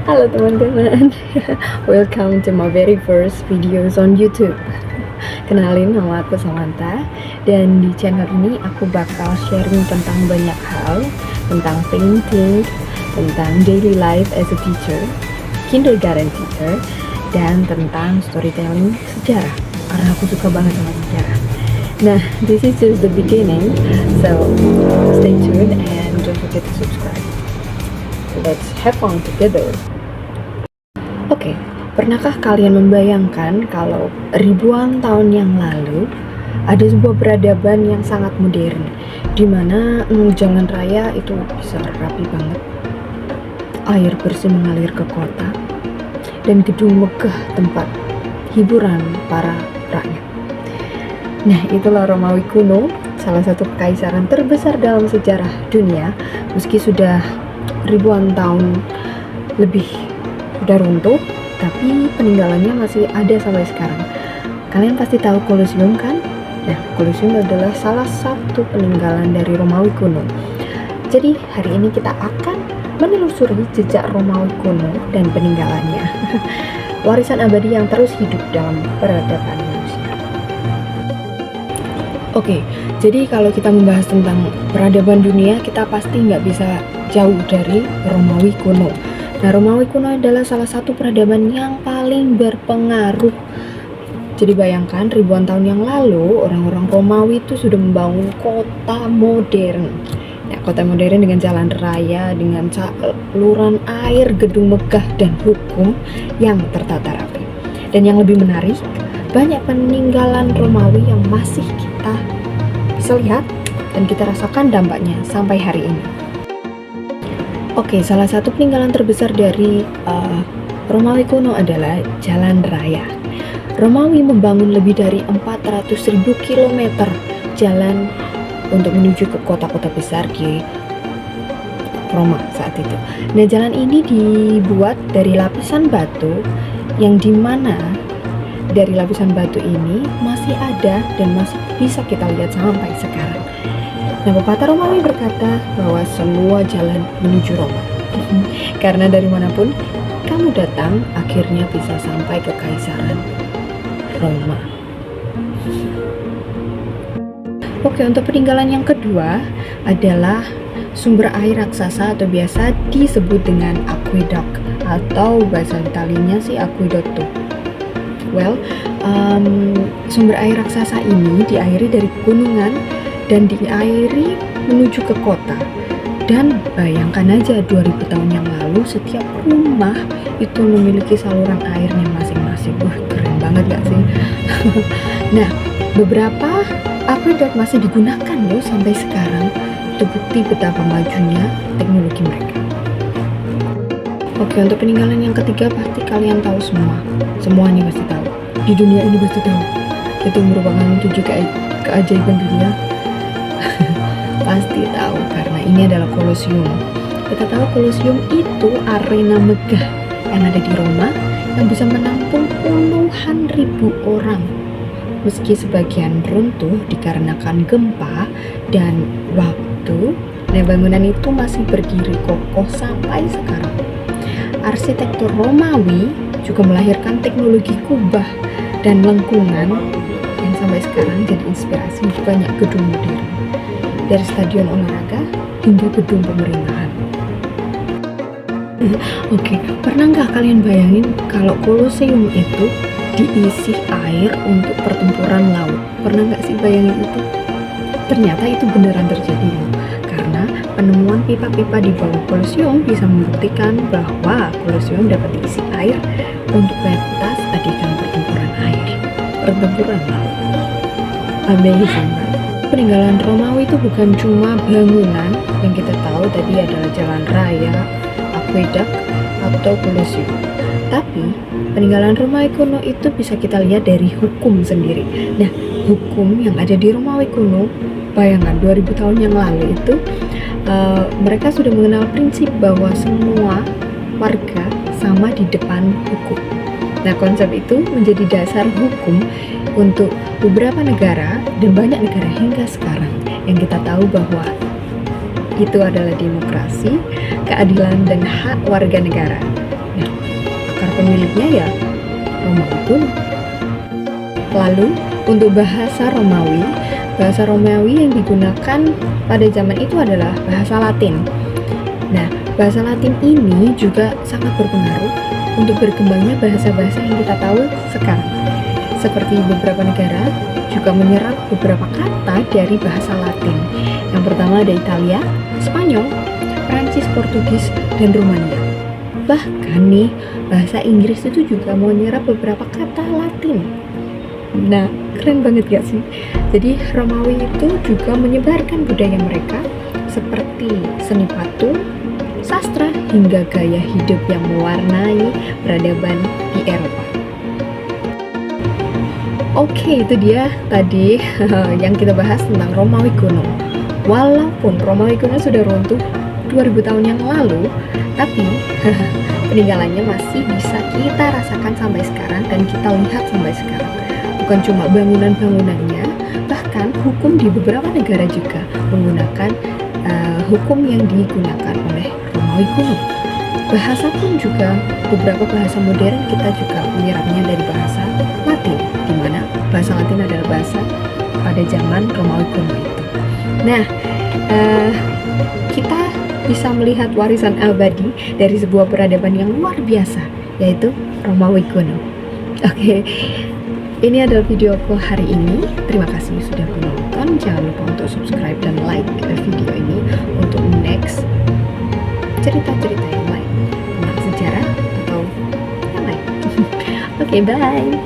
Halo teman-teman, welcome to my very first videos on YouTube. Kenalin, nama aku Samantha. Dan di channel ini aku bakal sharing tentang banyak hal, tentang painting, tentang daily life as a teacher, kindergarten teacher, dan tentang storytelling sejarah, karena aku suka banget sama sejarah. Nah, this is just the beginning, so stay tuned and don't forget to subscribe. Let's have fun together. Oke, pernahkah kalian membayangkan kalau ribuan tahun yang lalu ada sebuah peradaban yang sangat modern, di mana jalan raya itu bisa rapi banget, air bersih mengalir ke kota, dan gedung megah tempat hiburan para rakyat. Nah, itulah Romawi kuno, salah satu kekaisaran terbesar dalam sejarah dunia, meski sudah ribuan tahun lebih udah runtuh, tapi peninggalannya masih ada sampai sekarang. Kalian pasti tahu Colosseum kan? Nah, Colosseum adalah salah satu peninggalan dari Romawi kuno. Jadi hari ini kita akan menelusuri jejak Romawi kuno dan peninggalannya. Warisan abadi yang terus hidup dalam peradaban manusia. Oke, jadi kalau kita membahas tentang peradaban dunia, kita pasti nggak bisa jauh dari Romawi kuno. Nah, Romawi kuno adalah salah satu peradaban yang paling berpengaruh. Jadi bayangkan ribuan tahun yang lalu orang-orang Romawi itu sudah membangun kota modern. Ya, kota modern dengan jalan raya, dengan saluran air, gedung megah, dan hukum yang tertata rapi. Dan yang lebih menarik, banyak peninggalan Romawi yang masih kita bisa lihat dan kita rasakan dampaknya sampai hari ini. Oke, salah satu peninggalan terbesar dari Romawi kuno adalah jalan raya. Romawi membangun lebih dari 400.000 km jalan untuk menuju ke kota-kota besar di Roma saat itu. Nah, jalan ini dibuat dari lapisan batu, yang dimana dari lapisan batu ini masih ada dan masih bisa kita lihat sampai sekarang. Nah, pepatah Romawi berkata bahwa semua jalan menuju Roma. Karena dari manapun kamu datang, akhirnya bisa sampai ke Kaisaran Roma. Oke, untuk peninggalan yang kedua adalah sumber air raksasa atau biasa disebut dengan aqueduct, atau bahasa Italianya sih aquedotto. Well, sumber air raksasa ini diairi dari pegunungan dan diairi menuju ke kota. Dan bayangkan aja 2000 tahun yang lalu setiap rumah itu memiliki saluran airnya masing-masing. Keren banget gak sih? Nah, beberapa aqueduct masih digunakan loh sampai sekarang. Itu bukti betapa majunya teknologi mereka. Oke, untuk peninggalan yang ketiga pasti kalian tahu semua. Semuanya pasti tahu. Di dunia ini pasti tahu. Itu merupakan 7 keajaiban dunia. Pasti tahu karena ini adalah Colosseum. Kita tahu Colosseum itu arena megah yang ada di Roma yang bisa menampung puluhan ribu orang. Meski sebagian runtuh dikarenakan gempa dan waktu, nah bangunan itu masih berdiri kokoh sampai sekarang. Arsitektur Romawi juga melahirkan teknologi kubah dan lengkungan yang sampai sekarang jadi inspirasi banyak gedung modern, dari stadion olahraga hingga gedung pemerintahan. Oke, pernah nggak kalian bayangin kalau Colosseum itu diisi air untuk pertempuran laut? Pernah nggak sih bayangin itu? Ternyata itu beneran terjadi loh, karena penemuan pipa-pipa di bawah Colosseum bisa membuktikan bahwa Colosseum dapat diisi air untuk pentas adegan pertempuran air, pertempuran laut. Amazing banget. Peninggalan Romawi itu bukan cuma bangunan yang kita tahu tadi adalah jalan raya, aqueduct, atau Colosseum. Tapi peninggalan Romawi kuno itu bisa kita lihat dari hukum sendiri. Nah, hukum yang ada di Romawi kuno, bayangkan 2000 tahun yang lalu itu mereka sudah mengenal prinsip bahwa semua warga sama di depan hukum. Nah, konsep itu menjadi dasar hukum untuk beberapa negara dan banyak negara hingga sekarang, yang kita tahu bahwa itu adalah demokrasi, keadilan, dan hak warga negara. Nah, pemiliknya ya Romawi kuno. Lalu untuk bahasa Romawi yang digunakan pada zaman itu adalah bahasa Latin. Nah, bahasa Latin ini juga sangat berpengaruh untuk berkembangnya bahasa-bahasa yang kita tahu sekarang. Seperti beberapa negara juga menyerap beberapa kata dari bahasa Latin. Yang pertama ada Italia, Spanyol, Prancis, Portugis, dan Rumania. Bahkan nih, bahasa Inggris itu juga menyerap beberapa kata Latin. Nah, keren banget gak sih? Jadi Romawi itu juga menyebarkan budaya mereka seperti seni patung, sastra, hingga gaya hidup yang mewarnai peradaban di Eropa. Oke, itu dia tadi yang kita bahas tentang Romawi kuno. Walaupun Romawi kuno sudah runtuh 2000 tahun yang lalu, tapi peninggalannya masih bisa kita rasakan sampai sekarang dan kita lihat sampai sekarang. Bukan cuma bangunan-bangunannya, bahkan hukum di beberapa negara juga menggunakan hukum yang digunakan oleh Romawi kuno. Bahasa pun juga beberapa bahasa modern kita juga menyerapnya dari bahasa Latin, di mana bahasa Latin adalah bahasa pada zaman Romawi kuno itu. Nah, kita bisa melihat warisan abadi dari sebuah peradaban yang luar biasa, yaitu Romawi kuno. Oke. Ini adalah videoku hari ini. Terima kasih sudah menonton. Jangan lupa untuk subscribe dan like video ini untuk next cerita-cerita yang lain tentang sejarah atau yang lain. Oke, bye.